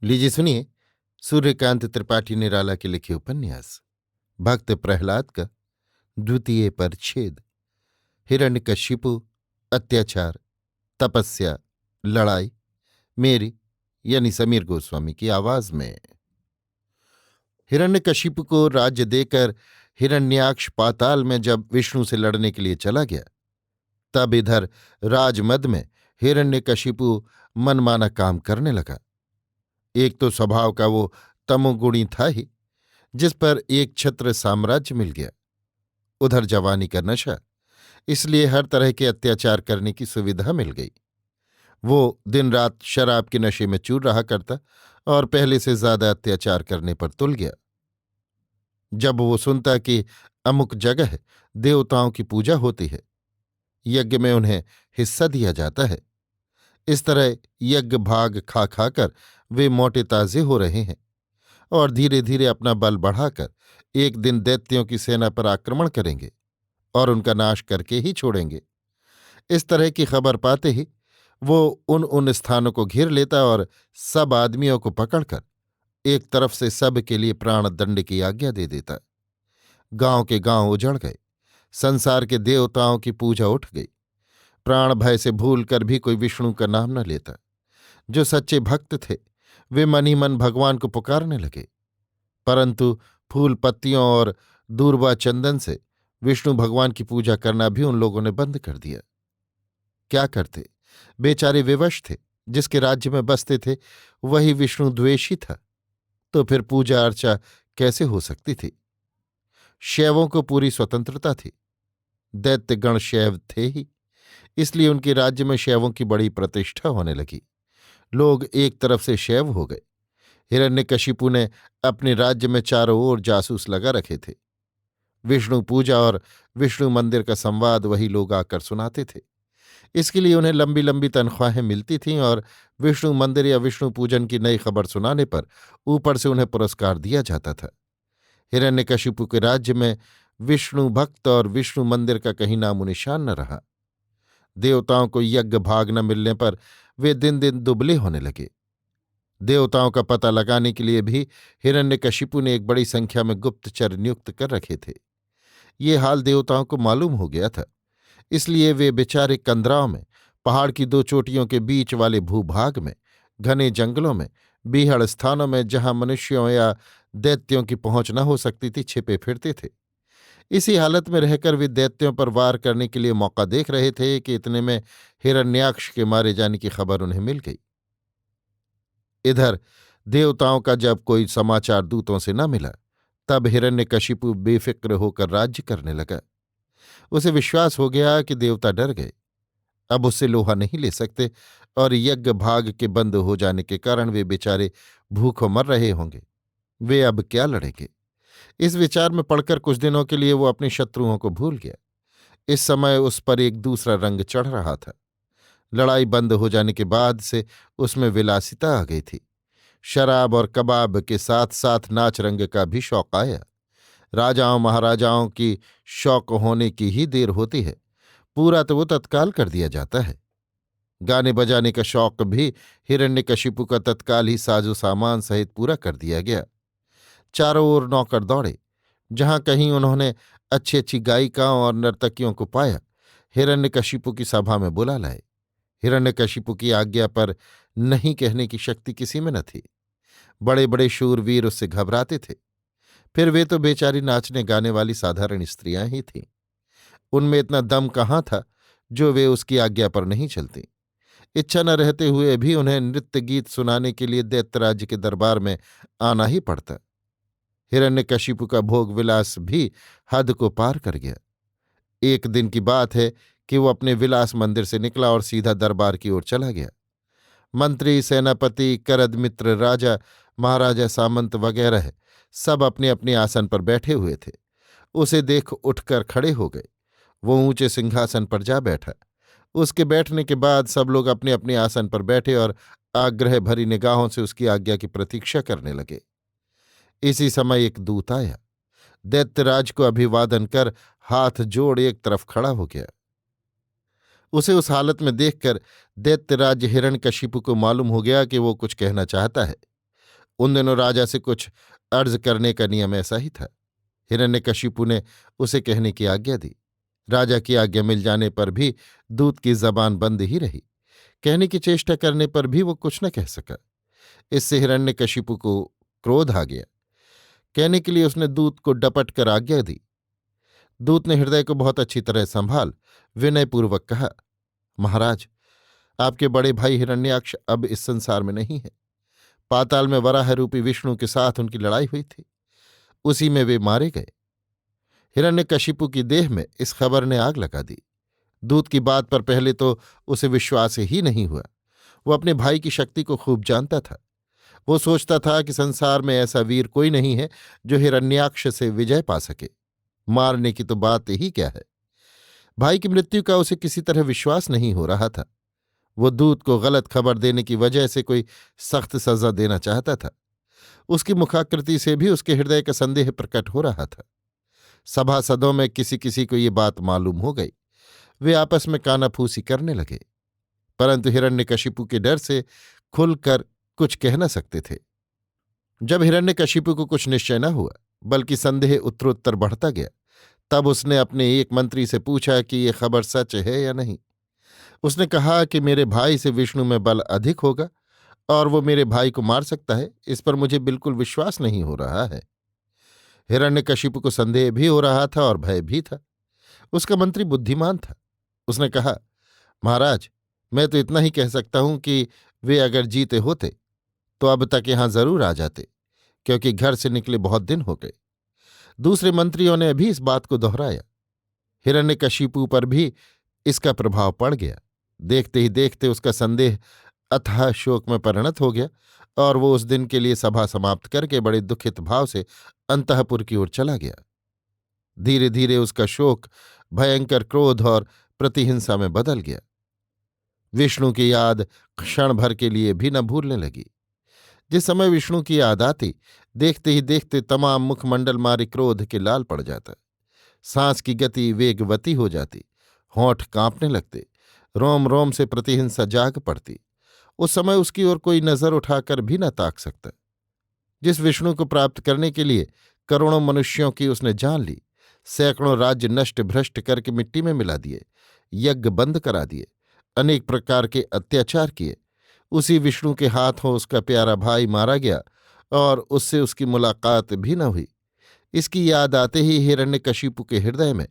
लीजिए सुनिए। सूर्यकांत त्रिपाठी निराला के लिखे उपन्यास भक्त प्रहलाद का द्वितीय परिच्छेद। हिरण्यकशिपु, अत्याचार, तपस्या, लड़ाई, मेरी यानी समीर गोस्वामी की आवाज में। हिरण्यकशिपु को राज्य देकर हिरण्याक्ष पाताल में जब विष्णु से लड़ने के लिए चला गया, तब इधर राजमद में हिरण्यकशिपु मनमाना काम करने लगा। एक तो स्वभाव का वो तमोगुणी था ही, जिस पर एक छत्र साम्राज्य मिल गया। उधर जवानी का नशा, इसलिए हर तरह के अत्याचार करने की सुविधा मिल गई। वो दिन रात शराब के नशे में चूर रहा करता और पहले से ज्यादा अत्याचार करने पर तुल गया। जब वो सुनता कि अमुक जगह देवताओं की पूजा होती है, यज्ञ में उन्हें हिस्सा दिया जाता है, इस तरह यज्ञ भाग खा खाकर वे मोटे ताजे हो रहे हैं और धीरे धीरे अपना बल बढ़ाकर एक दिन दैत्यों की सेना पर आक्रमण करेंगे और उनका नाश करके ही छोड़ेंगे, इस तरह की खबर पाते ही वो उन स्थानों को घेर लेता और सब आदमियों को पकड़कर एक तरफ से सब के लिए प्राण दंड की आज्ञा दे देता। गांव के गांव उजड़ गए, संसार के देवताओं की पूजा उठ गई। प्राण भय से भूल कर भी कोई विष्णु का नाम न लेता। जो सच्चे भक्त थे वे मन ही मन भगवान को पुकारने लगे, परंतु फूल पत्तियों और दूर्वा चंदन से विष्णु भगवान की पूजा करना भी उन लोगों ने बंद कर दिया। क्या करते, बेचारे विवश थे। जिसके राज्य में बसते थे वही विष्णु द्वेषी था, तो फिर पूजा अर्चा कैसे हो सकती थी। शैवों को पूरी स्वतंत्रता थी। दैत्यगण शैव थे ही, इसलिए उनके राज्य में शैवों की बड़ी प्रतिष्ठा होने लगी। लोग एक तरफ से शैव हो गए। हिरण्यकशिपु ने अपने राज्य में चारों ओर जासूस लगा रखे थे। विष्णु पूजा और विष्णु मंदिर का संवाद वही लोग आकर सुनाते थे। इसके लिए उन्हें लंबी लंबी तनख्वाहें मिलती थीं और विष्णु मंदिर या विष्णु पूजन की नई खबर सुनाने पर ऊपर से उन्हें पुरस्कार दिया जाता था। हिरण्यकशिपु के राज्य में विष्णु भक्त और विष्णु मंदिर का कहीं नामो निशान न रहा। देवताओं को यज्ञ भाग न मिलने पर वे दिन दिन दुबले होने लगे। देवताओं का पता लगाने के लिए भी हिरण्यकशिपु ने एक बड़ी संख्या में गुप्तचर नियुक्त कर रखे थे। ये हाल देवताओं को मालूम हो गया था, इसलिए वे बेचारे कंदराव में, पहाड़ की दो चोटियों के बीच वाले भूभाग में, घने जंगलों में, बीहड़ स्थानों में जहां मनुष्यों या दैत्यों की पहुंच न हो सकती थी, छिपे फिरते थे। इसी हालत में रहकर वे दैत्यों पर वार करने के लिए मौका देख रहे थे कि इतने में हिरण्याक्ष के मारे जाने की खबर उन्हें मिल गई। इधर देवताओं का जब कोई समाचार दूतों से न मिला, तब हिरण्यकशिपु बेफिक्र होकर राज्य करने लगा। उसे विश्वास हो गया कि देवता डर गए, अब उससे लोहा नहीं ले सकते और यज्ञ भाग के बंद हो जाने के कारण वे बेचारे भूखों मर रहे होंगे। वे अब क्या लड़ेंगे, इस विचार में पड़कर कुछ दिनों के लिए वो अपने शत्रुओं को भूल गया। इस समय उस पर एक दूसरा रंग चढ़ रहा था। लड़ाई बंद हो जाने के बाद से उसमें विलासिता आ गई थी। शराब और कबाब के साथ साथ नाच रंग का भी शौक आया। राजाओं महाराजाओं की शौक होने की ही देर होती है, पूरा तो वो तत्काल कर दिया जाता है। गाने बजाने का शौक भी हिरण्यकशिपु का तत्काल ही साजो सामान सहित पूरा कर दिया गया। चारों ओर नौकर दौड़े। जहां कहीं उन्होंने अच्छी अच्छी गायिकाओं और नर्तकियों को पाया, हिरण्यकशिपु की सभा में बुला लाए। हिरण्यकशिपु की आज्ञा पर नहीं कहने की शक्ति किसी में न थी। बड़े बड़े शूरवीर उससे घबराते थे। फिर वे तो बेचारी नाचने गाने वाली साधारण स्त्रियां ही थीं। उनमें इतना दम कहाँ था जो वे उसकी आज्ञा पर नहीं चलती। इच्छा न रहते हुए भी उन्हें नृत्य गीत सुनाने के लिए दैत्यराज के दरबार में आना ही पड़ता। हिरण्यकशिपु का भोग विलास भी हद को पार कर गया। एक दिन की बात है कि वो अपने विलास मंदिर से निकला और सीधा दरबार की ओर चला गया। मंत्री, सेनापति, करद मित्र, राजा महाराजा, सामंत वगैरह सब अपने अपने आसन पर बैठे हुए थे। उसे देख उठकर खड़े हो गए। वो ऊंचे सिंहासन पर जा बैठा। उसके बैठने के बाद सब लोग अपने अपने आसन पर बैठे और आग्रह भरी निगाहों से उसकी आज्ञा की प्रतीक्षा करने लगे। इसी समय एक दूत आया। दैत्यराज को अभिवादन कर हाथ जोड़ एक तरफ खड़ा हो गया। उसे उस हालत में देखकर दैत्यराज हिरण्यकशिपु को मालूम हो गया कि वो कुछ कहना चाहता है। उन दिनों राजा से कुछ अर्ज करने का नियम ऐसा ही था। हिरण्यकशिपु ने उसे कहने की आज्ञा दी। राजा की आज्ञा मिल जाने पर भी दूत की जबान बंद ही रही। कहने की चेष्टा करने पर भी वो कुछ न कह सका। इससे हिरण्यकशिपु को क्रोध आ गया। कहने के लिए उसने दूत को डपट कर आज्ञा दी। दूत ने हृदय को बहुत अच्छी तरह संभाल विनयपूर्वक कहा, महाराज, आपके बड़े भाई हिरण्याक्ष अब इस संसार में नहीं है। पाताल में वराह रूपी विष्णु के साथ उनकी लड़ाई हुई थी, उसी में वे मारे गए। हिरण्यकशिपु की देह में इस खबर ने आग लगा दी। दूत की बात पर पहले तो उसे विश्वास ही नहीं हुआ। वो अपने भाई की शक्ति को खूब जानता था। वो सोचता था कि संसार में ऐसा वीर कोई नहीं है जो हिरण्याक्ष से विजय पा सके। मारने की तो बात ही क्या है। भाई की मृत्यु का उसे किसी तरह विश्वास नहीं हो रहा था। वो दूत को गलत खबर देने की वजह से कोई सख्त सजा देना चाहता था। उसकी मुखाकृति से भी उसके हृदय का संदेह प्रकट हो रहा था। सभासदों में किसी किसी को ये बात मालूम हो गई। वे आपस में कानाफूसी करने लगे, परंतु हिरण्यकशिपु के डर से खुलकर कुछ कह न सकते थे। जब हिरण्यकशिपु को कुछ निश्चय न हुआ, बल्कि संदेह उत्तरोत्तर बढ़ता गया, तब उसने अपने एक मंत्री से पूछा कि ये खबर सच है या नहीं। उसने कहा कि मेरे भाई से विष्णु में बल अधिक होगा और वो मेरे भाई को मार सकता है, इस पर मुझे बिल्कुल विश्वास नहीं हो रहा है। हिरण्यकशिपु को संदेह भी हो रहा था और भय भी था। उसका मंत्री बुद्धिमान था। उसने कहा, महाराज, मैं तो इतना ही कह सकता हूं कि वे अगर जीते होते तो अब तक यहां जरूर आ जाते, क्योंकि घर से निकले बहुत दिन हो गए। दूसरे मंत्रियों ने भी इस बात को दोहराया। हिरण्यकशिपु पर भी इसका प्रभाव पड़ गया। देखते ही देखते उसका संदेह अथाह शोक में परिणत हो गया और वो उस दिन के लिए सभा समाप्त करके बड़े दुखित भाव से अंतःपुर की ओर चला गया। धीरे धीरे उसका शोक भयंकर क्रोध और प्रतिहिंसा में बदल गया। विष्णु की याद क्षण भर के लिए भी न भूलने लगी। जिस समय विष्णु की याद आती, देखते ही देखते तमाम मुखमंडल मारे क्रोध के लाल पड़ जाता। सांस की गति वेगवती हो जाती, होंठ कांपने लगते, रोम रोम से प्रतिहिंसा जाग पड़ती। उस समय उसकी ओर कोई नजर उठाकर भी न ताक सकता। जिस विष्णु को प्राप्त करने के लिए करोड़ों मनुष्यों की उसने जान ली, सैकड़ों राज्य नष्ट भ्रष्ट करके मिट्टी में मिला दिए, यज्ञ बंद करा दिए, अनेक प्रकार के अत्याचार किए, उसी विष्णु के हाथों उसका प्यारा भाई मारा गया और उससे उसकी मुलाकात भी न हुई। इसकी याद आते ही हिरण्यकशिपु के हृदय में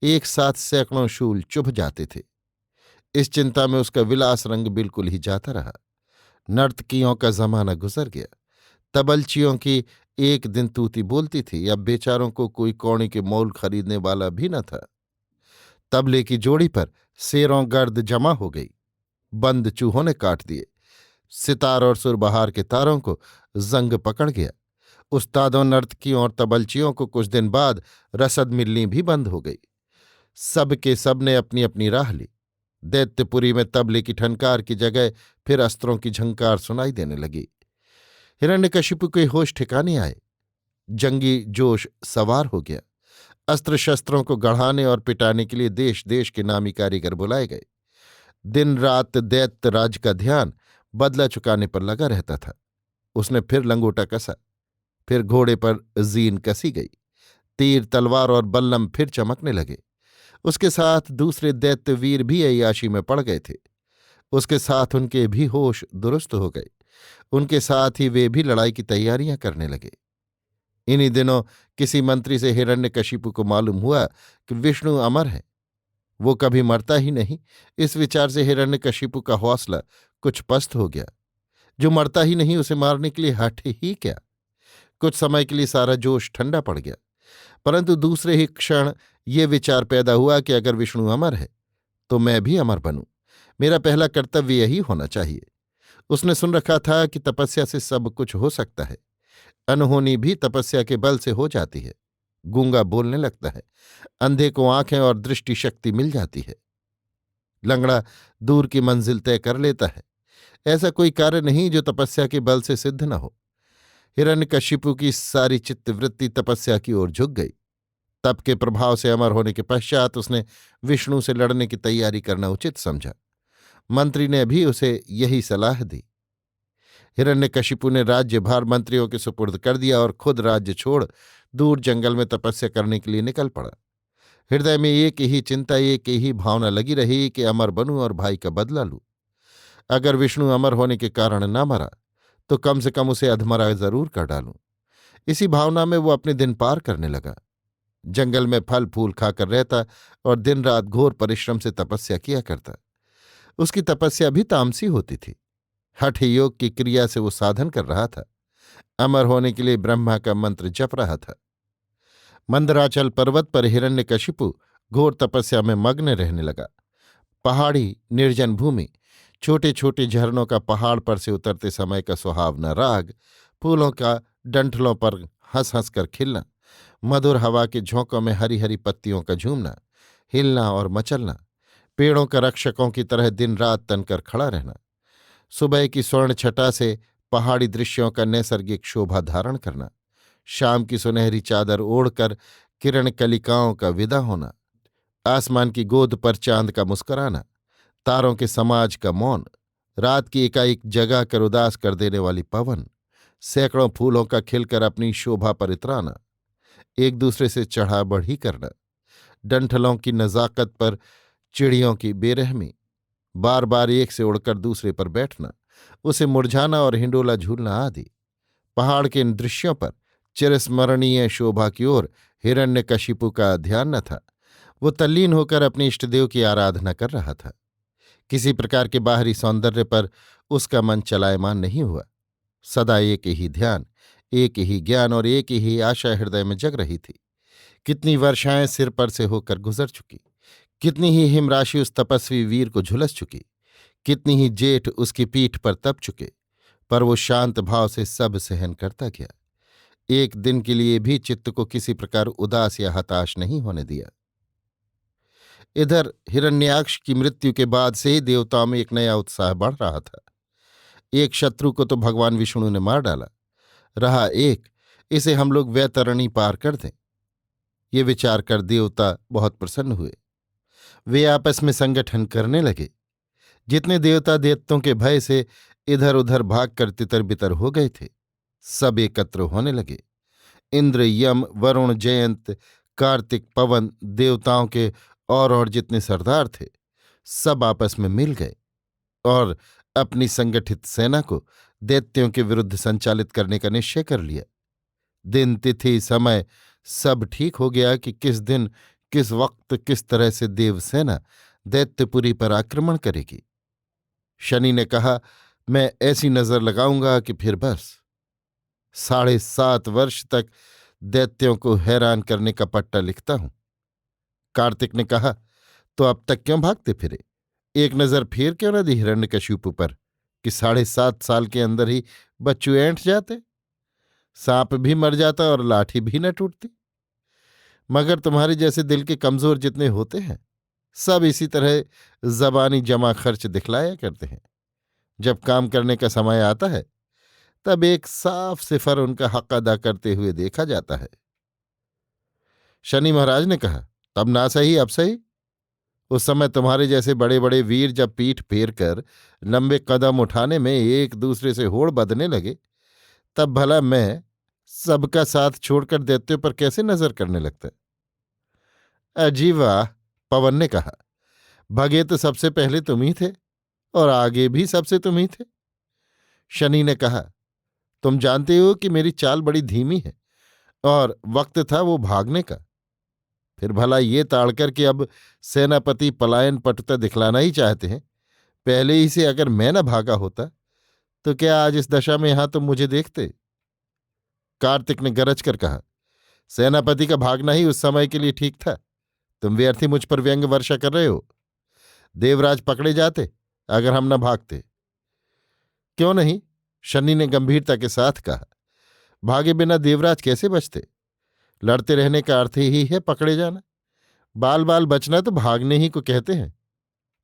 एक साथ सैकड़ों शूल चुभ जाते थे। इस चिंता में उसका विलास रंग बिल्कुल ही जाता रहा। नर्तकियों का जमाना गुजर गया। तबलचियों की एक दिन तूती बोलती थी, अब बेचारों को कोई कौड़ी के मोल खरीदने वाला भी न था। तबले की जोड़ी पर सेरों गर्द जमा हो गई, बंद चूहों ने काट दिए, सितार और सुरबहार के तारों को जंग पकड़ गया। उस्तादों, नर्तकियों और तबलचियों को कुछ दिन बाद रसद मिलनी भी बंद हो गई। सब के सब ने अपनी अपनी राह ली। दैत्यपुरी में तबले की ठनकार की जगह फिर अस्त्रों की झंकार सुनाई देने लगी। हिरण्यकशिपु के होश ठिकाने आए। जंगी जोश सवार हो गया। अस्त्र शस्त्रों को गढ़ाने और पिटाने के लिए देश देश के नामी कारीगर बुलाए गए। दिन रात दैत्य राज का ध्यान बदला चुकाने पर लगा रहता था। उसने फिर लंगोटा कसा, फिर घोड़े पर जीन कसी गई। तीर, तलवार और बल्लम फिर चमकने लगे। उसके साथ दूसरे दैत्य वीर भी अय्याशी में पड़ गए थे। उसके साथ उनके भी होश दुरुस्त हो गए। उनके साथ ही वे भी लड़ाई की तैयारियां करने लगे। इन्हीं दिनों किसी मंत्री से हिरण्यकशिपु को मालूम हुआ कि विष्णु अमर है, वो कभी मरता ही नहीं। इस विचार से हिरण्यकशिपु का हौसला कुछ पस्त हो गया। जो मरता ही नहीं, उसे मारने के लिए हठ ही क्या। कुछ समय के लिए सारा जोश ठंडा पड़ गया, परंतु दूसरे ही क्षण ये विचार पैदा हुआ कि अगर विष्णु अमर है तो मैं भी अमर बनूं। मेरा पहला कर्तव्य यही होना चाहिए। उसने सुन रखा था कि तपस्या से सब कुछ हो सकता है। अनहोनी भी तपस्या के बल से हो जाती है। गूंगा बोलने लगता है, अंधे को आंखें और दृष्टि शक्ति मिल जाती है, लंगड़ा दूर की मंजिल तय कर लेता है। ऐसा कोई कार्य नहीं जो तपस्या के बल से सिद्ध न हो। हिरण्यकशिपु की सारी चित्तवृत्ति तपस्या की ओर झुक गई। तप के प्रभाव से अमर होने के पश्चात उसने विष्णु से लड़ने की तैयारी करना उचित समझा। मंत्री ने भी उसे यही सलाह दी। हिरण्यकशिपु ने राज्यभार मंत्रियों के सुपुर्द कर दिया और खुद राज्य छोड़ दूर जंगल में तपस्या करने के लिए निकल पड़ा। हृदय में एक ही चिंता, एक ही भावना लगी रही कि अमर बनूं और भाई का बदला लूं। अगर विष्णु अमर होने के कारण न मरा तो कम से कम उसे अधमरा जरूर कर डालूं। इसी भावना में वो अपने दिन पार करने लगा। जंगल में फल फूल खाकर रहता और दिन रात घोर परिश्रम से तपस्या किया करता। उसकी तपस्या भी तामसी होती थी। हठ योग की क्रिया से वो साधन कर रहा था। अमर होने के लिए ब्रह्मा का मंत्र जप रहा था। मंदराचल पर्वत पर हिरण्यकशिपु घोर तपस्या में मग्न रहने लगा। पहाड़ी निर्जन भूमि, छोटे छोटे झरनों का पहाड़ पर से उतरते समय का सुहावना राग, फूलों का डंठलों पर हंस हंस कर खिलना, मधुर हवा के झोंकों में हरी हरी पत्तियों का झूमना, हिलना और मचलना, पेड़ों का रक्षकों की तरह दिन रात तनकर खड़ा रहना, सुबह की स्वर्ण छटा से पहाड़ी दृश्यों का नैसर्गिक शोभा धारण करना, शाम की सुनहरी चादर ओढ़कर किरण कलिकाओं का विदा होना, आसमान की गोद पर चांद का मुस्कुराना, तारों के समाज का मौन, रात की एकाएक जगा कर उदास कर देने वाली पवन, सैकड़ों फूलों का खिलकर अपनी शोभा पर इतराना, एक दूसरे से चढ़ा बढ़ी करना, डंठलों की नजाकत पर चिड़ियों की बेरहमी, बार बार एक से उड़कर दूसरे पर बैठना, उसे मुरझाना और हिंडोला झूलना आदि। पहाड़ के इन दृश्यों पर चिरस्मरणीय शोभा की ओर हिरण्यकशिपु का ध्यान न था। वो तल्लीन होकर अपने इष्टदेव की आराधना कर रहा था। किसी प्रकार के बाहरी सौंदर्य पर उसका मन चलायमान नहीं हुआ। सदा एक ही ध्यान, एक ही ज्ञान और एक ही आशा हृदय में जग रही थी। कितनी वर्षाएं सिर पर से होकर गुजर चुकी, कितनी ही हिमराशि उस तपस्वी वीर को झुलस चुकी, कितनी ही जेठ उसकी पीठ पर तप चुके, पर वो शांत भाव से सब सहन करता गया। एक दिन के लिए भी चित्त को किसी प्रकार उदास या हताश नहीं होने दिया। इधर हिरण्याक्ष की मृत्यु के बाद से ही देवताओं में एक नया उत्साह बढ़ रहा था। एक शत्रु को तो भगवान विष्णु ने मार डाला, रहा एक, इसे हम लोग वैतरणी पार कर दें। ये विचार कर देवता बहुत प्रसन्न हुए। वे आपस में संगठन करने लगे। जितने देवता दैत्यों के भय से इधर उधर भागकर तितर बितर हो गए थे, सब एकत्र होने लगे। इंद्र, यम, वरुण, जयंत, कार्तिक, पवन, देवताओं के और जितने सरदार थे, सब आपस में मिल गए और अपनी संगठित सेना को दैत्यों के विरुद्ध संचालित करने का निश्चय कर लिया। दिन, तिथि, समय सब ठीक हो गया कि किस दिन, किस वक्त, किस तरह से देवसेना दैत्यपुरी पर आक्रमण करेगी। शनि ने कहा, मैं ऐसी नजर लगाऊंगा कि फिर बस 7.5 वर्ष तक दैत्यों को हैरान करने का पट्टा लिखता हूं। कार्तिक ने कहा, तो अब तक क्यों भागते फिरे? एक नजर फेर क्यों न दी हिरण्यकशिपु पर कि 7.5 साल के अंदर ही बच्चू ऐंठ जाते, सांप भी मर जाता और लाठी भी न टूटती। मगर तुम्हारे जैसे दिल के कमजोर जितने होते हैं, सब इसी तरह जबानी जमा खर्च दिखलाया करते हैं। जब काम करने का समय आता है तब एक साफ सिफर उनका हक अदा करते हुए देखा जाता है। शनि महाराज ने कहा, तब ना सही अब सही। उस समय तुम्हारे जैसे बड़े बड़े वीर जब पीठ फेर कर लंबे कदम उठाने में एक दूसरे से होड़ बंधने लगे, तब भला मैं सबका साथ छोड़कर दैत्यों पर कैसे नजर करने लगता? अजी वाह, पवन ने कहा, भगे तो सबसे पहले तुम ही थे और आगे भी सबसे तुम ही थे। शनि ने कहा, तुम जानते हो कि मेरी चाल बड़ी धीमी है और वक्त था वो भागने का। फिर भला ये ताड़कर कि अब सेनापति पलायन पटुता दिखलाना ही चाहते हैं, पहले ही से अगर मैं न भागा होता तो क्या आज इस दशा में यहां तुम मुझे देखते? कार्तिक ने गरज कर कहा, सेनापति का भागना ही उस समय के लिए ठीक था। तुम व्यर्थी मुझ पर व्यंग वर्षा कर रहे हो। देवराज पकड़े जाते अगर हम न भागते। क्यों नहीं? शनि ने गंभीरता के साथ कहा, भागे बिना देवराज कैसे बचते? लड़ते रहने का अर्थ ही है पकड़े जाना। बाल बाल बचना तो भागने ही को कहते हैं।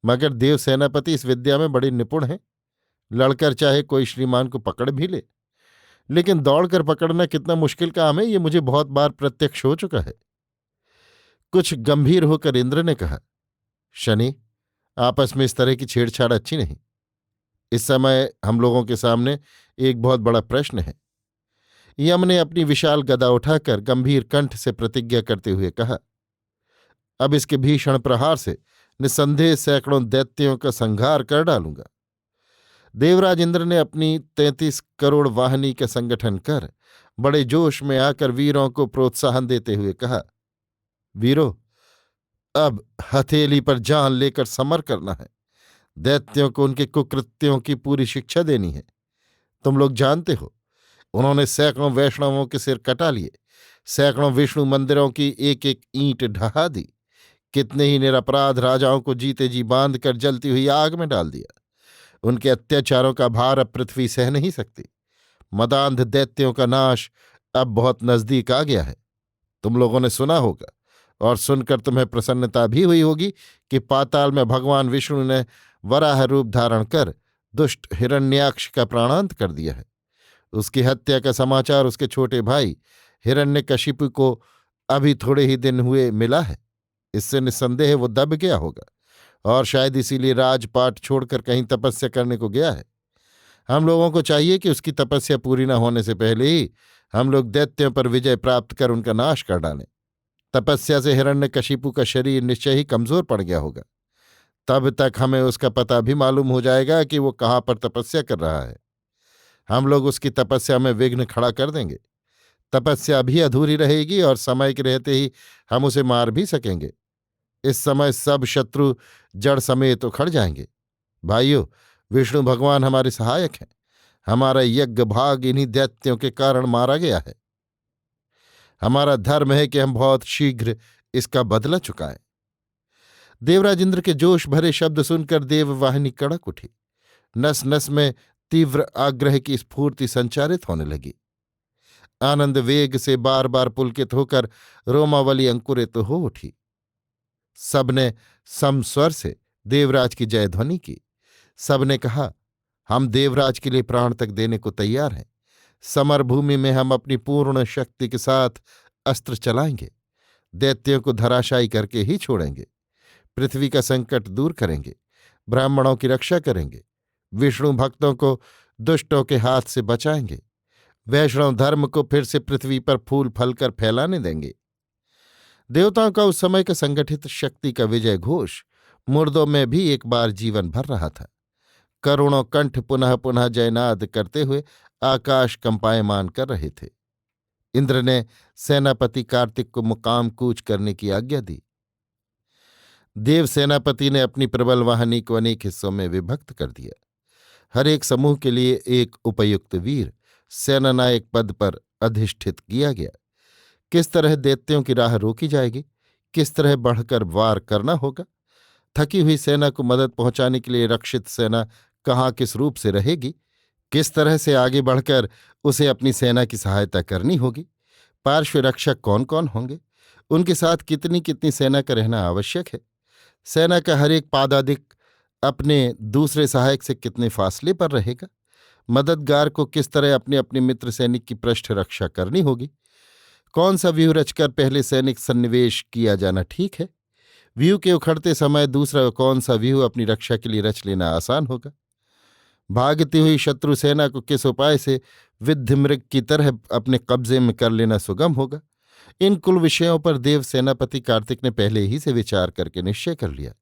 मगर देव सेनापति इस विद्या में बड़े निपुण हैं। लड़कर चाहे कोई श्रीमान को पकड़ भी ले, लेकिन दौड़कर पकड़ना कितना मुश्किल काम है, ये मुझे बहुत बार प्रत्यक्ष हो चुका है। कुछ गंभीर होकर इंद्र ने कहा, शनि, आपस में इस तरह की छेड़छाड़ अच्छी नहीं। इस समय हम लोगों के सामने एक बहुत बड़ा प्रश्न है। यम ने अपनी विशाल गदा उठाकर गंभीर कंठ से प्रतिज्ञा करते हुए कहा, अब इसके भीषण प्रहार से निस्संदेह सैकड़ों दैत्यों का संहार कर डालूंगा। देवराज इंद्र ने अपनी 33 करोड़ वाहिनी का संगठन कर बड़े जोश में आकर वीरों को प्रोत्साहन देते हुए कहा, वीरों, अब हथेली पर जान लेकर समर करना है। दैत्यों को उनके कुकृत्यों की पूरी शिक्षा देनी है। तुम लोग जानते हो, उन्होंने सैकड़ों वैष्णवों के सिर कटा लिए, सैकड़ों विष्णु मंदिरों की एक एक ईंट ढहा दी, कितने ही निरपराध राजाओं को जीते जी बांध कर जलती हुई आग में डाल दिया। उनके अत्याचारों का भार अब पृथ्वी सह नहीं सकती। मदांध दैत्यों का नाश अब बहुत नजदीक आ गया है। तुम लोगों ने सुना होगा और सुनकर तुम्हें प्रसन्नता भी हुई होगी कि पाताल में भगवान विष्णु ने वराह रूप धारण कर दुष्ट हिरण्याक्ष का प्राणांत कर दिया है। उसकी हत्या का समाचार उसके छोटे भाई हिरण्यकशिपु को अभी थोड़े ही दिन हुए मिला है। इससे निस्संदेह वो दब गया होगा और शायद इसीलिए राजपाट छोड़कर कहीं तपस्या करने को गया है। हम लोगों को चाहिए कि उसकी तपस्या पूरी न होने से पहले ही हम लोग दैत्यों पर विजय प्राप्त कर उनका नाश कर डालें। तपस्या से हिरण्यकशिपु का शरीर निश्चय ही कमजोर पड़ गया होगा। तब तक हमें उसका पता भी मालूम हो जाएगा कि वो कहाँ पर तपस्या कर रहा है। हम लोग उसकी तपस्या में विघ्न खड़ा कर देंगे। तपस्या भी अधूरी रहेगी और समय के रहते ही हम उसे मार भी सकेंगे। इस समय सब शत्रु जड़ समेत उखड़ जाएंगे। भाइयों, विष्णु भगवान हमारे सहायक हैं। हमारा यज्ञ भाग इन्हीं दैत्यों के कारण मारा गया है। हमारा धर्म है कि हम बहुत शीघ्र इसका बदला चुकाएं। देवराज इंद्र के जोश भरे शब्द सुनकर देववाहिनी कड़क उठी। नस नस में तीव्र आग्रह की स्फूर्ति संचारित होने लगी। आनंद वेग से बार बार पुलकित होकर रोमावली अंकुरित हो उठी। सबने समस्वर से देवराज की जयध्वनि की। सबने कहा, हम देवराज के लिए प्राण तक देने को तैयार हैं। समर भूमि में हम अपनी पूर्ण शक्ति के साथ अस्त्र चलाएंगे। दैत्यों को धराशायी करके ही छोड़ेंगे। पृथ्वी का संकट दूर करेंगे। ब्राह्मणों की रक्षा करेंगे। विष्णु भक्तों को दुष्टों के हाथ से बचाएंगे। वैष्णव धर्म को फिर से पृथ्वी पर फूल फल कर फैलाने देंगे। देवताओं का उस समय का संगठित शक्ति का विजय घोष मुर्दों में भी एक बार जीवन भर रहा था। करोड़ों कंठ पुनः पुनः जयनाद करते हुए आकाश कंपायमान कर रहे थे। इंद्र ने सेनापति कार्तिक को मुकाम कूच करने की आज्ञा दी। देव सेनापति ने अपनी प्रबल वाहिनी को अनेक हिस्सों में विभक्त कर दिया। हर एक समूह के लिए एक उपयुक्त वीर सेनानायक पद पर अधिष्ठित किया गया। किस तरह दैत्यों की राह रोकी जाएगी, किस तरह बढ़कर वार करना होगा, थकी हुई सेना को मदद पहुंचाने के लिए रक्षित सेना कहाँ किस रूप से रहेगी, किस तरह से आगे बढ़कर उसे अपनी सेना की सहायता करनी होगी, पार्श्व रक्षक कौन कौन होंगे, उनके साथ कितनी कितनी सेना का रहना आवश्यक है, सेना का हर एक पादादिक अपने दूसरे सहायक से कितने फासले पर रहेगा, मददगार को किस तरह अपने अपने मित्र सैनिक की पृष्ठ रक्षा करनी होगी, कौन सा व्यूह रचकर पहले सैनिक सन्निवेश किया जाना ठीक है, व्यूह के उखड़ते समय दूसरा कौन सा व्यूह अपनी रक्षा के लिए रच लेना आसान होगा, भागती हुई शत्रु सेना को किस उपाय से विद्धमृग की तरह अपने कब्जे में कर लेना सुगम होगा। इन कुल विषयों पर देव सेनापति कार्तिक ने पहले ही से विचार करके निश्चय कर लिया।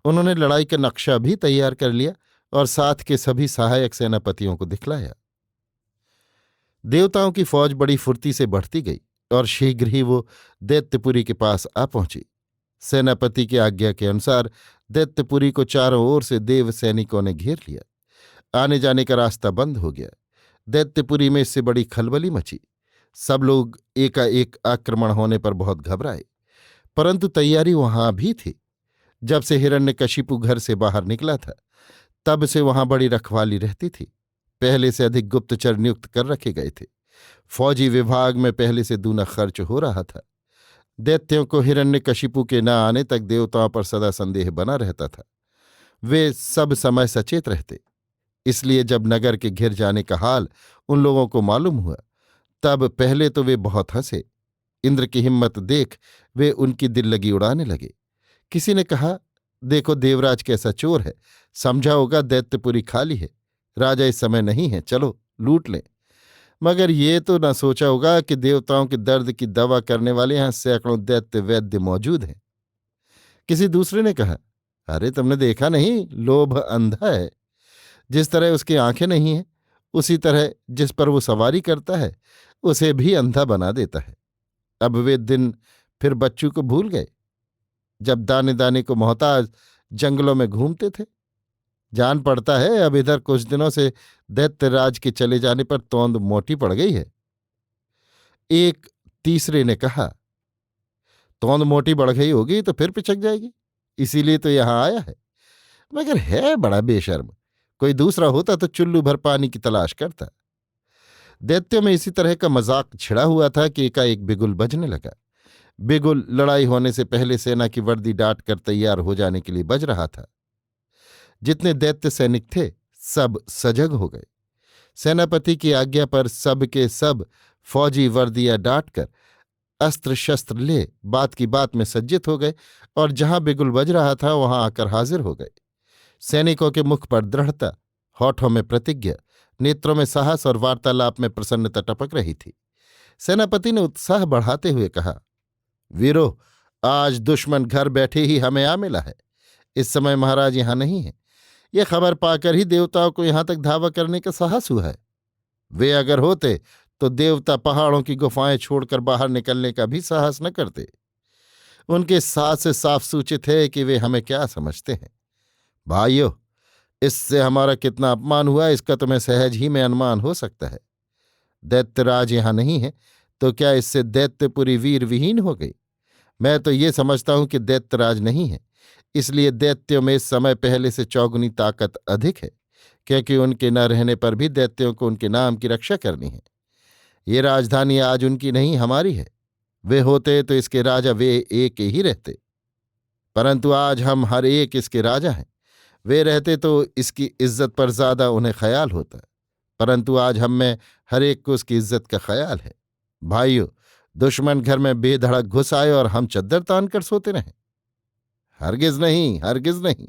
उन्होंने लड़ाई का नक्शा भी तैयार कर लिया और साथ के सभी सहायक सेनापतियों को दिखलाया। देवताओं की फौज बड़ी फुर्ती से बढ़ती गई और शीघ्र ही वो दैत्यपुरी के पास आ पहुंची। सेनापति की आज्ञा के अनुसार दैत्यपुरी को चारों ओर से देव सैनिकों ने घेर लिया। आने जाने का रास्ता बंद हो गया। दैत्यपुरी में इससे बड़ी खलबली मची। सब लोग एकाएक आक्रमण होने पर बहुत घबराए, परंतु तैयारी वहां भी थी। जब से हिरण्यकशिपु घर से बाहर निकला था तब से वहां बड़ी रखवाली रहती थी। पहले से अधिक गुप्तचर नियुक्त कर रखे गए थे। फौजी विभाग में पहले से दूना खर्च हो रहा था। दैत्यों को हिरण्यकशिपु के न आने तक देवताओं पर सदा संदेह बना रहता था। वे सब समय सचेत रहते। इसलिए जब नगर के घिर जाने का हाल उन लोगों को मालूम हुआ तब पहले तो वे बहुत हंसे। इंद्र की हिम्मत देख वे उनकी दिल लगी उड़ाने लगे। किसी ने कहा, देखो देवराज कैसा चोर है, समझा होगा दैत्यपुरी खाली है, राजा इस समय नहीं है, चलो लूट लें। मगर ये तो न सोचा होगा कि देवताओं के दर्द की दवा करने वाले यहां सैकड़ों दैत्य वैद्य मौजूद हैं। किसी दूसरे ने कहा, अरे तुमने देखा नहीं, लोभ अंधा है। जिस तरह उसकी आंखें नहीं हैं, उसी तरह जिस पर वो सवारी करता है उसे भी अंधा बना देता है। अब वे दिन फिर बच्चों को भूल गए, जब दाने दाने को मोहताज जंगलों में घूमते थे। जान पड़ता है अब इधर कुछ दिनों से दैत्यराज के चले जाने पर तोंद मोटी पड़ गई है। एक तीसरे ने कहा, तोंद मोटी बढ़ गई होगी तो फिर पिचक जाएगी, इसीलिए तो यहां आया है। मगर है बड़ा बेशर्म, कोई दूसरा होता तो चुल्लू भर पानी की तलाश करता। दैत्यों में इसी तरह का मजाक छिड़ा हुआ था कि एकाएक बिगुल बजने लगा। बिगुल लड़ाई होने से पहले सेना की वर्दी डांट कर तैयार हो जाने के लिए बज रहा था। जितने दैत्य सैनिक थे सब सजग हो गए। सेनापति की आज्ञा पर सब के सब फौजी वर्दियां डांट कर अस्त्र शस्त्र ले बात की बात में सज्जित हो गए और जहां बिगुल बज रहा था वहां आकर हाजिर हो गए। सैनिकों के मुख पर दृढ़ता, होठों में प्रतिज्ञा, नेत्रों में साहस और वार्तालाप में प्रसन्नता टपक रही थी। सेनापति ने उत्साह बढ़ाते हुए कहा, वीरो, आज दुश्मन घर बैठे ही हमें आ मिला है। इस समय महाराज यहां नहीं है। यह खबर पाकर ही देवताओं को यहां तक धावा करने का साहस हुआ है। वे अगर होते तो देवता पहाड़ों की गुफाएं छोड़कर बाहर निकलने का भी साहस न करते। उनके साथ से साफ सूचित है कि वे हमें क्या समझते हैं। भाइयों, इससे हमारा कितना अपमान हुआ इसका तुम्हें सहज ही में अनुमान हो सकता है। दैत्यराज यहां नहीं है तो क्या इससे दैत्यपुरी वीर विहीन हो गई? मैं तो ये समझता हूं कि दैत्यराज नहीं है, इसलिए दैत्यों में इस समय पहले से चौगुनी ताकत अधिक है, क्योंकि उनके न रहने पर भी दैत्यों को उनके नाम की रक्षा करनी है। ये राजधानी आज उनकी नहीं हमारी है। वे होते तो इसके राजा वे एक ही रहते, परंतु आज हम हर एक इसके राजा हैं। वे रहते तो इसकी इज्जत पर ज्यादा उन्हें ख्याल होता, परंतु आज हम में हर एक को उसकी इज्जत का ख्याल है। भाइयों, दुश्मन घर में बेधड़क घुस आए और हम चद्दर तान कर सोते रहें? हरगिज नहीं, हरगिज नहीं।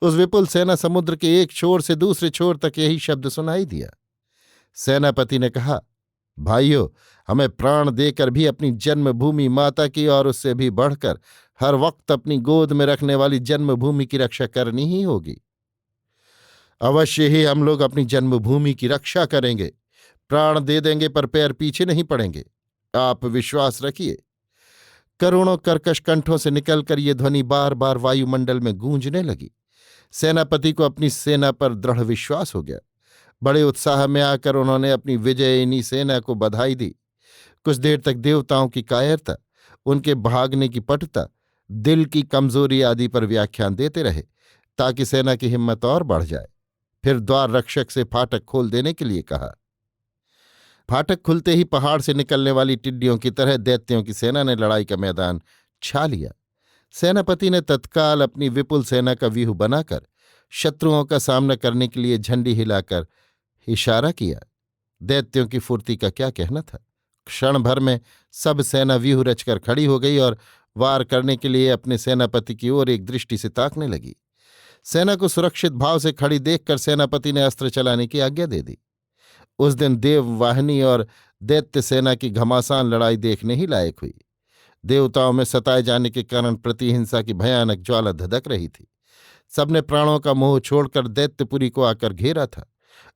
उस विपुल सेना समुद्र के एक छोर से दूसरे छोर तक यही शब्द सुनाई दिया। सेनापति ने कहा, भाइयों, हमें प्राण देकर भी अपनी जन्मभूमि माता की और उससे भी बढ़कर हर वक्त अपनी गोद में रखने वाली जन्मभूमि की रक्षा करनी ही होगी। अवश्य ही हम लोग अपनी जन्मभूमि की रक्षा करेंगे, प्राण दे देंगे पर पैर पीछे नहीं पड़ेंगे। आप विश्वास रखिए। करोड़ों कर्कश कंठों से निकलकर ये ध्वनि बार बार वायुमंडल में गूंजने लगी। सेनापति को अपनी सेना पर दृढ़ विश्वास हो गया। बड़े उत्साह में आकर उन्होंने अपनी विजयिनी सेना को बधाई दी। कुछ देर तक देवताओं की कायरता, उनके भागने की पटुता, दिल की कमजोरी आदि पर व्याख्यान देते रहे ताकि सेना की हिम्मत और बढ़ जाए। फिर द्वार रक्षक से फाटक खोल देने के लिए कहा। फाटक खुलते ही पहाड़ से निकलने वाली टिड्डियों की तरह दैत्यों की सेना ने लड़ाई का मैदान छा लिया। सेनापति ने तत्काल अपनी विपुल सेना का व्यूह बनाकर शत्रुओं का सामना करने के लिए झंडी हिलाकर इशारा किया। दैत्यों की फुर्ती का क्या कहना था। क्षण भर में सब सेना व्यूह रचकर खड़ी हो गई और वार करने के लिए अपने सेनापति की ओर एक दृष्टि से ताकने लगी। सेना को सुरक्षित भाव से खड़ी देखकर सेनापति ने अस्त्र चलाने की आज्ञा दे दी। उस दिन देववाहिनी और दैत्य सेना की घमासान लड़ाई देखने ही लायक हुई। देवताओं में सताए जाने के कारण प्रतिहिंसा की भयानक ज्वाला धधक रही थी। सबने प्राणों का मोह छोड़कर दैत्यपुरी को आकर घेरा था।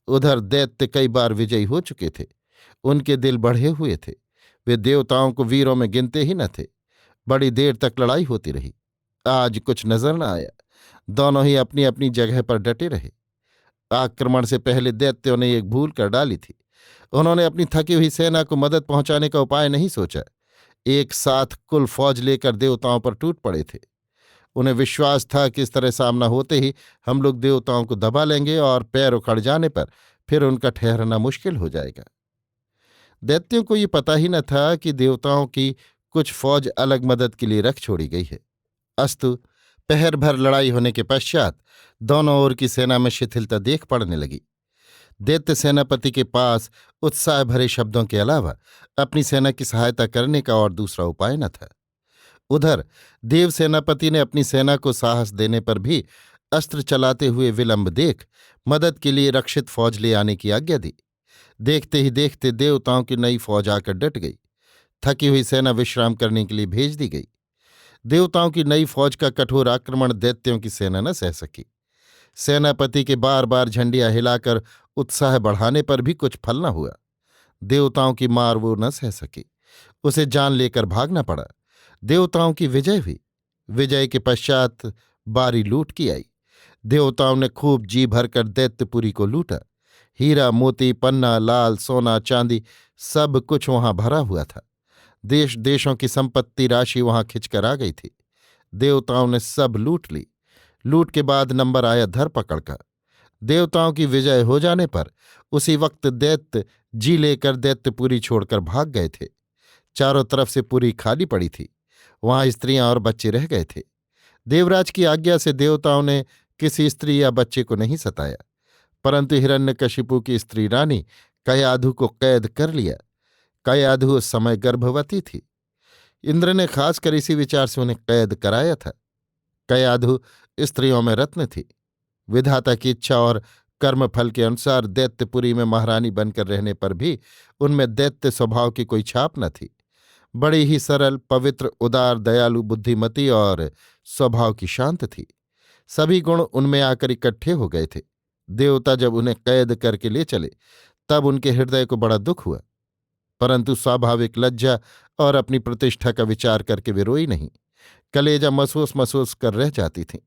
उधर दैत्य कई बार विजयी हो चुके थे, उनके दिल बढ़े हुए थे। वे देवताओं को वीरों में गिनते ही न थे। बड़ी देर तक लड़ाई होती रही। आज कुछ नजर न आया। दोनों ही अपनी अपनी जगह पर डटे रहे। आक्रमण से पहले दैत्यों ने एक भूल कर डाली थी। उन्होंने अपनी थकी हुई सेना को मदद पहुंचाने का उपाय नहीं सोचा। एक साथ कुल फौज लेकर देवताओं पर टूट पड़े थे। उन्हें विश्वास था कि इस तरह सामना होते ही हम लोग देवताओं को दबा लेंगे और पैर उखड़ जाने पर फिर उनका ठहरना मुश्किल हो जाएगा। दैत्यों को ये पता ही न था कि देवताओं की कुछ फौज अलग मदद के लिए रख छोड़ी गई है। अस्तु, पहर भर लड़ाई होने के पश्चात दोनों ओर की सेना में शिथिलता देख पड़ने लगी। दैत्य सेनापति के पास उत्साह भरे शब्दों के अलावा अपनी सेना की सहायता करने का और दूसरा उपाय न था। उधर देव सेनापति ने अपनी सेना को साहस देने पर भी अस्त्र चलाते हुए विलंब देख मदद के लिए रक्षित फौज ले आने की आज्ञा दी। देखते ही देखते देवताओं की नई फौज आकर डट गई। थकी हुई सेना विश्राम करने के लिए भेज दी गई। देवताओं की नई फौज का कठोर आक्रमण दैत्यों की सेना न सह सकी। सेनापति के बार बार झंडियां हिलाकर उत्साह बढ़ाने पर भी कुछ फल न हुआ। देवताओं की मार वो न सह सकी। उसे जान लेकर भागना पड़ा। देवताओं की विजय हुई। विजय के पश्चात बारी लूट की आई। देवताओं ने खूब जी भरकर दैत्यपुरी को लूटा। हीरा मोती पन्ना लाल सोना चांदी सब कुछ वहां भरा हुआ था। देश देशों की संपत्ति राशि वहां खिंचकर आ गई थी। देवताओं ने सब लूट ली। लूट के बाद नंबर आया धरपकड़ का। देवताओं की विजय हो जाने पर उसी वक्त दैत्य जी लेकर दैत्यपुरी छोड़कर भाग गए थे। चारों तरफ से पुरी खाली पड़ी थी। वहां स्त्रियां और बच्चे रह गए थे। देवराज की आज्ञा से देवताओं ने किसी स्त्री या बच्चे को नहीं सताया, परंतु हिरण्यकशिपु की स्त्री रानी कयाधु को कैद कर लिया। कयाधु उस समय गर्भवती थी। इंद्र ने खासकर इसी विचार से उन्हें कैद कराया था। कयाधु स्त्रियों में रत्न थी। विधाता की इच्छा और कर्मफल के अनुसार दैत्यपुरी में महारानी बनकर रहने पर भी उनमें दैत्य स्वभाव की कोई छाप न थी। बड़ी ही सरल पवित्र उदार दयालु बुद्धिमती और स्वभाव की शांत थी। सभी गुण उनमें आकर इकट्ठे हो गए थे। देवता जब उन्हें कैद करके ले चले तब उनके हृदय को बड़ा दुख हुआ, परंतु स्वाभाविक लज्जा और अपनी प्रतिष्ठा का विचार करके वे रोई नहीं। कलेजा महसूस महसूस कर रह जाती थीं।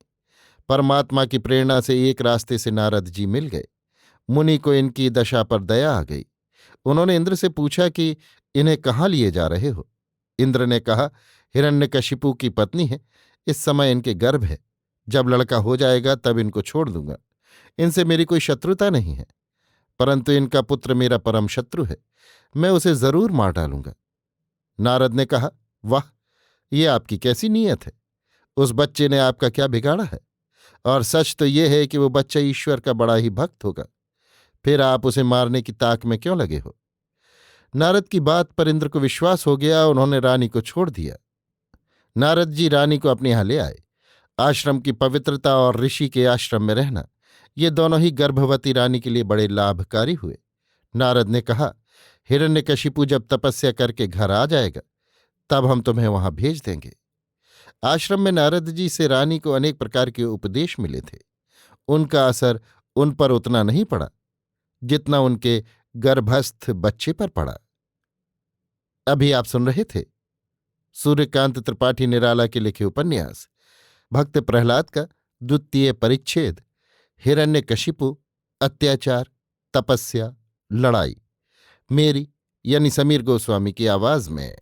परमात्मा की प्रेरणा से एक रास्ते से नारद जी मिल गए। मुनि को इनकी दशा पर दया आ गई। उन्होंने इंद्र से पूछा कि इन्हें कहाँ लिए जा रहे हो। इंद्र ने कहा, हिरण्यकशिपु की पत्नी है, इस समय इनके गर्भ है। जब लड़का हो जाएगा तब इनको छोड़ दूंगा। इनसे मेरी कोई शत्रुता नहीं है, परंतु इनका पुत्र मेरा परम शत्रु है। मैं उसे जरूर मार डालूंगा। नारद ने कहा, वाह, ये आपकी कैसी नीयत है। उस बच्चे ने आपका क्या बिगाड़ा है? और सच तो ये है कि वो बच्चा ईश्वर का बड़ा ही भक्त होगा। फिर आप उसे मारने की ताक में क्यों लगे हो? नारद की बात पर इंद्र को विश्वास हो गया। उन्होंने रानी को छोड़ दिया। नारद जी रानी को अपने यहां ले आए। आश्रम की पवित्रता और ऋषि के आश्रम में रहना, ये दोनों ही गर्भवती रानी के लिए बड़े लाभकारी हुए। नारद ने कहा, हिरण्यकशिपु जब तपस्या करके घर आ जाएगा तब हम तुम्हें वहां भेज देंगे। आश्रम में नारद जी से रानी को अनेक प्रकार के उपदेश मिले थे। उनका असर उन पर उतना नहीं पड़ा जितना उनके गर्भस्थ बच्चे पर पड़ा। अभी आप सुन रहे थे सूर्यकांत त्रिपाठी निराला के लिखे उपन्यास भक्त प्रहलाद का 2 परिच्छेद हिरण्यकशिपु अत्याचार तपस्या लड़ाई, मेरी यानी समीर गोस्वामी की आवाज में।